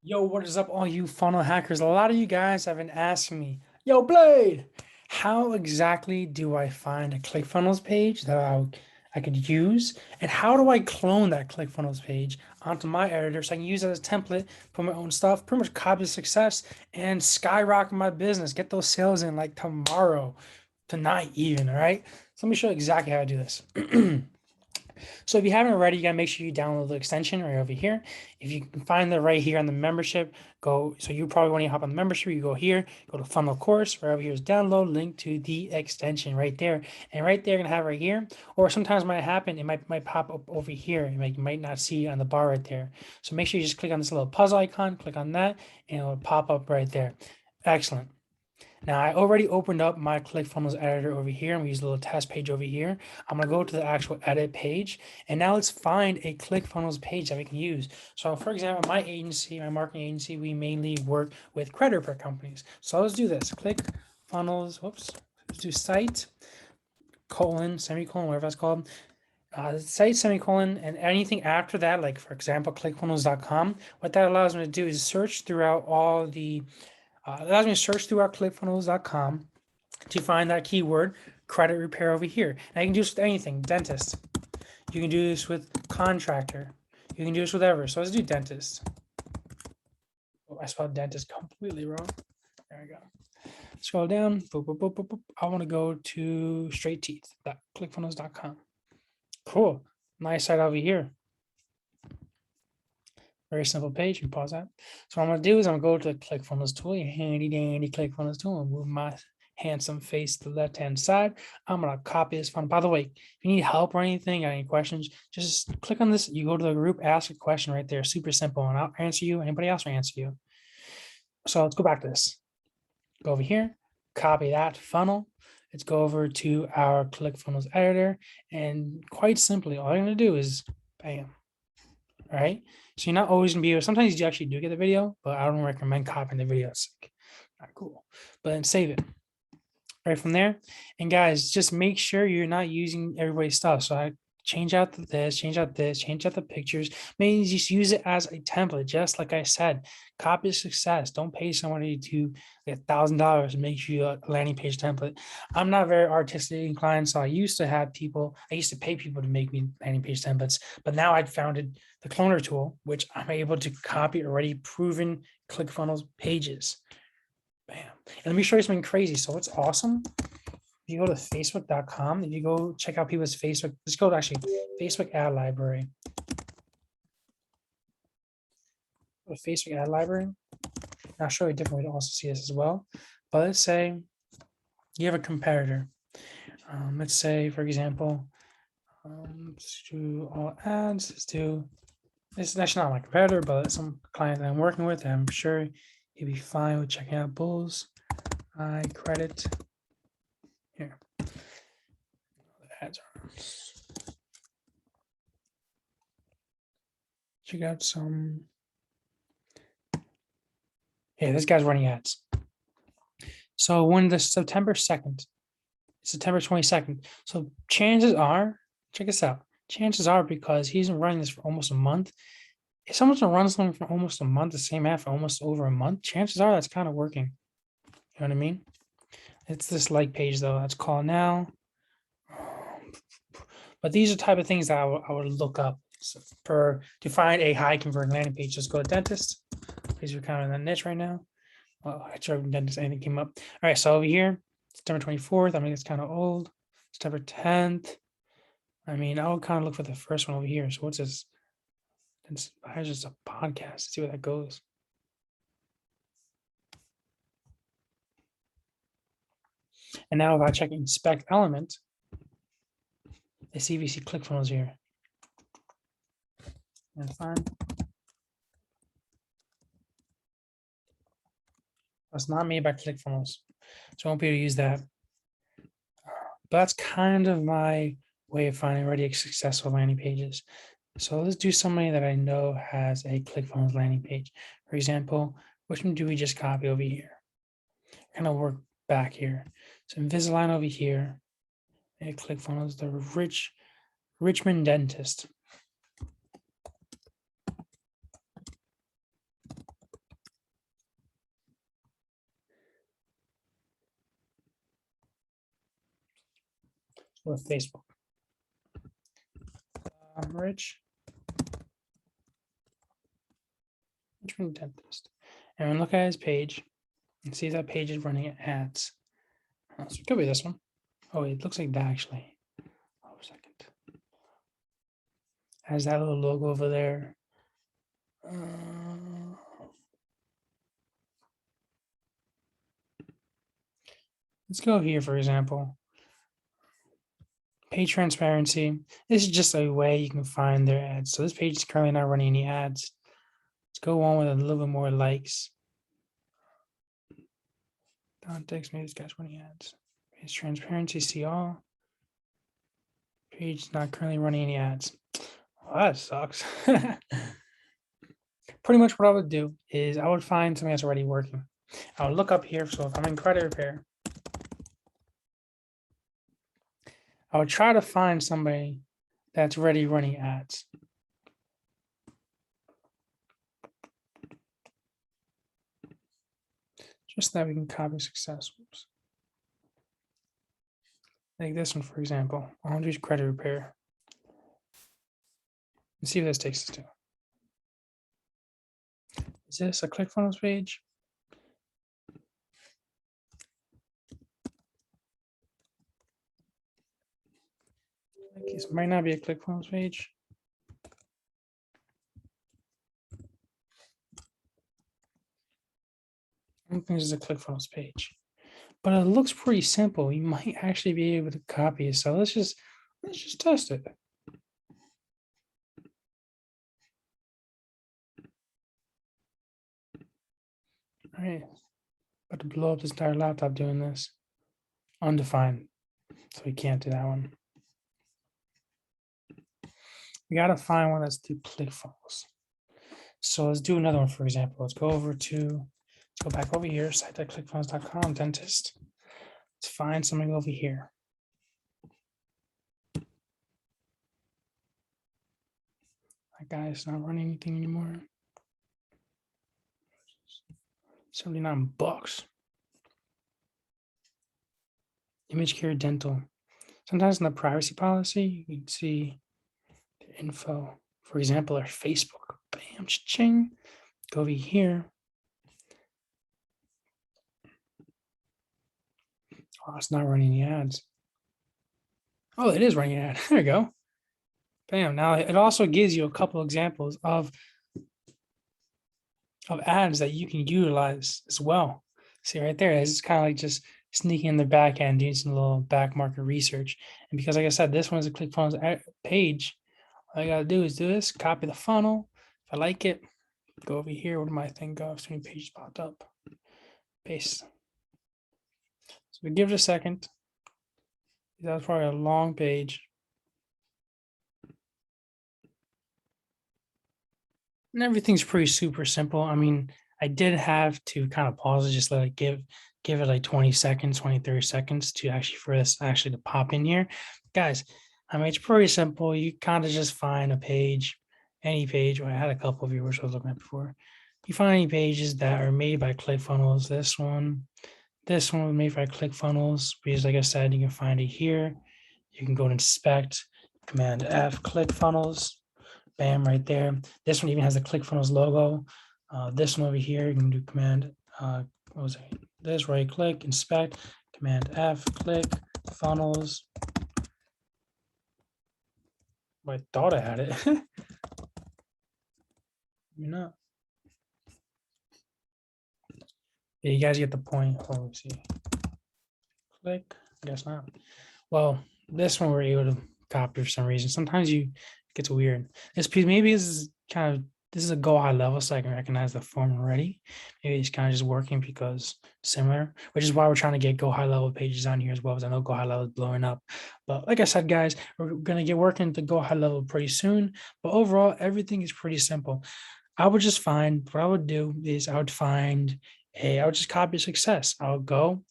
Yo, what is up, all you funnel hackers? A lot of you guys have been asking me, yo, Blade, how exactly do I find a ClickFunnels page that I could use? And how do I clone that ClickFunnels page onto my editor so I can use it as a template for my own stuff, pretty much copy success and skyrocket my business, get those sales in like tomorrow, tonight even, all right? So let me show you exactly how to do this. So if you haven't already, you gotta make sure you download the extension right over here. If you can find that right here on the membership, so you probably want to hop on the membership, you go here, go to funnel course, right over here is download, link to the extension right there. And right there, you're gonna have right here, or sometimes it might happen, it might pop up over here. You might not see it on the bar right there. So make sure you just click on this little puzzle icon, click on that, and it'll pop up right there. Excellent. Now I already opened up my ClickFunnels editor over here. I'm gonna use a little test page over here. I'm gonna go to the actual edit page, and now let's find a ClickFunnels page that we can use. So for example, my agency, my marketing agency, we mainly work with credit repair companies. So let's do this. ClickFunnels, whoops, let's do site, colon, semicolon, whatever that's called. Site semicolon, and anything after that, like for example, clickfunnels.com. What that allows me to do is search throughout all the it allows me to search throughout clickfunnels.com to find that keyword credit repair over here. And I can do this with anything, dentist. You can do this with contractor. You can do this with whatever. So let's do dentist. Oh, I spelled dentist completely wrong. There we go. Scroll down. Boop, boop, boop, boop, boop. I want to go to straight teeth.clickfunnels.com. Cool. Nice site over here. Very simple page. You pause that. So what I'm going to do is I'm going to go to the ClickFunnels tool, your handy dandy ClickFunnels tool, and move my handsome face to the left-hand side. I'm going to copy this funnel. By the way, if you need help or anything, got any questions, just click on this. You go to the group, ask a question right there. Super simple, and I'll answer you. Anybody else will answer you. So let's go back to this. Go over here, copy that funnel. Let's go over to our ClickFunnels editor, and quite simply, all you're going to do is bam. All right. So you're not always gonna be able, sometimes you actually do get the video, but I don't recommend copying the video. It's like not cool. But then save it right from there. And guys, just make sure you're not using everybody's stuff. So I change out this, change out this, change out the pictures. Maybe just use it as a template, just like I said. Copy success. Don't pay somebody to get $1,000 to make you a landing page template. I'm not very artistically inclined, so I used to pay people to make me landing page templates, but now I've founded the cloner tool, which I'm able to copy already proven ClickFunnels pages. Bam. And let me show you something crazy. So what's awesome, if you go to facebook.com, if you go check out people's Facebook, let's go to actually Facebook ad library. Go to Facebook ad library. And I'll show you a different way to also see this as well. But let's say you have a competitor. Let's say, for example, let's do all ads. Let's do this. Is actually not my competitor, but some client that I'm working with. I'm sure he'd be fine with checking out Bulls. I credit here. The ads are. Check out some. Yeah, this guy's running ads. So when the September 2nd, September 22nd. So chances are, check this out. Chances are, because he's been running this for almost a month. If someone's been running something for almost a month, the same ad for almost over a month, chances are that's kind of working. You know what I mean? It's this like page though. That's call now. But these are the type of things that I would look up to find a high converting landing page. Just go to dentist. Please we're kind of in that niche right now. Well, actually, dentist, anything came up. All right, so over here, September 24th. I mean, it's kind of old. September 10th. I mean, I would kind of look for the first one over here. So what's this? It's just a podcast. Let's see where that goes. And now if I check inspect element, I see VC ClickFunnels here. And fine. That's not made by ClickFunnels, so I won't be able to use that. But that's kind of my way of finding already successful landing pages. So let's do somebody that I know has a ClickFunnels landing page. For example, which one do we just copy over here? Kind of work back here. So Invisalign over here. And ClickFunnels, the Richmond dentist. with Facebook. Rich dentist. And we look at his page and see if that page is running ads. So it could be this one. Oh, it looks like that actually. Oh, a second. Has that little logo over there. Let's go here, for example. Page transparency. This is just a way you can find their ads. So this page is currently not running any ads. Let's go on with a little bit more likes. Context, maybe this guy's running ads. Page transparency, see all. Page is not currently running any ads. Well, that sucks. Pretty much what I would do is I would find something that's already working. I would look up here. So if I'm in credit repair, I would try to find somebody that's already running ads. Just that we can copy success. Oops. Like this one, for example. I want to use credit repair. Let's see what this takes us to. Is this a Clickfunnels page? This might not be a Clickfunnels page. I don't think this is a Clickfunnels page, but it looks pretty simple. You might actually be able to copy it. So let's just test it. All right, about to blow up this entire laptop doing this. Undefined, so we can't do that one. We gotta find one that's through Clickfunnels. So let's do another one, for example. Let's go back over here, site.clickfunnels.com, dentist. Let's find something over here. That guy's not running anything anymore. $79. Image Care Dental. Sometimes in the privacy policy, you can see the info. For example, our Facebook. Bam, ching. Go over here. Oh, it's not running any ads. Oh, it is running an ad. There we go. Bam. Now it also gives you a couple examples of ads that you can utilize as well. See right there, it's kind of like just sneaking in the back end, doing some little back market research. And because, like I said, this one's a ClickFunnels page, all I gotta do is do this, copy the funnel. If I like it, go over here. Where did my thing go? So many pages popped up. Paste. So we give it a second. That was probably a long page. And everything's pretty super simple. I mean, I did have to kind of pause it, just let it give it like 20 seconds, 20, 30 seconds to actually for this actually to pop in here. Guys, I mean, it's pretty simple. You kind of just find a page, any page. Well, I had a couple of viewers I was looking at before. You find any pages that are made by ClickFunnels. This one was made by ClickFunnels because, like I said, you can find it here. You can go to inspect, Command F, ClickFunnels. Bam, right there. This one even has the ClickFunnels logo. This one over here, you can do Command, what was it? This, right click, inspect, Command F, ClickFunnels. I thought I had it. You're not. Yeah, you guys get the point. Oh, let's see. Click, I guess not. Well, this one we're able to copy for some reason. Sometimes it gets weird. This piece, maybe this is a go high level, so I can recognize the form already. Maybe it's kind of just working because similar, which is why we're trying to get go high level pages on here as well, because I know go high level is blowing up. But like I said, guys, we're gonna get working to go high level pretty soon. But overall, everything is pretty simple. I would just find, what I would do is I would just copy success. I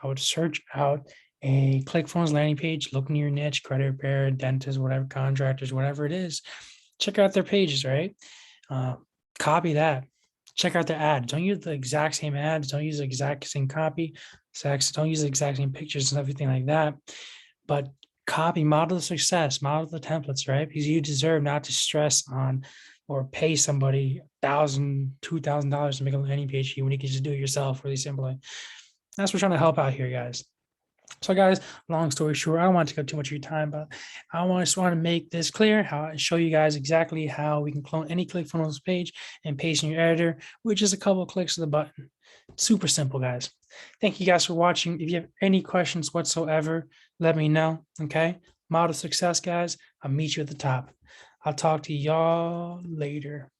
would search out a ClickFunnels landing page, look in your niche, credit repair, dentist, whatever, contractors, whatever it is. Check out their pages, right? Copy that. Check out their ads. Don't use the exact same ads. Don't use the exact same copy. Don't use the exact same pictures and everything like that. But copy, model the success, model the templates, right? Because you deserve not to stress on or pay somebody $1,000, $2,000 to make a landing page when you can just do it yourself really simply. That's what we're trying to help out here, guys. So, guys, long story short, I don't want to take up too much of your time, but I just want to make this clear, how I show you guys exactly how we can clone any ClickFunnels page and paste in your editor, which is a couple of clicks of the button. Super simple, guys. Thank you guys for watching. If you have any questions whatsoever, let me know. Okay. Model success, guys. I'll meet you at the top. I'll talk to y'all later.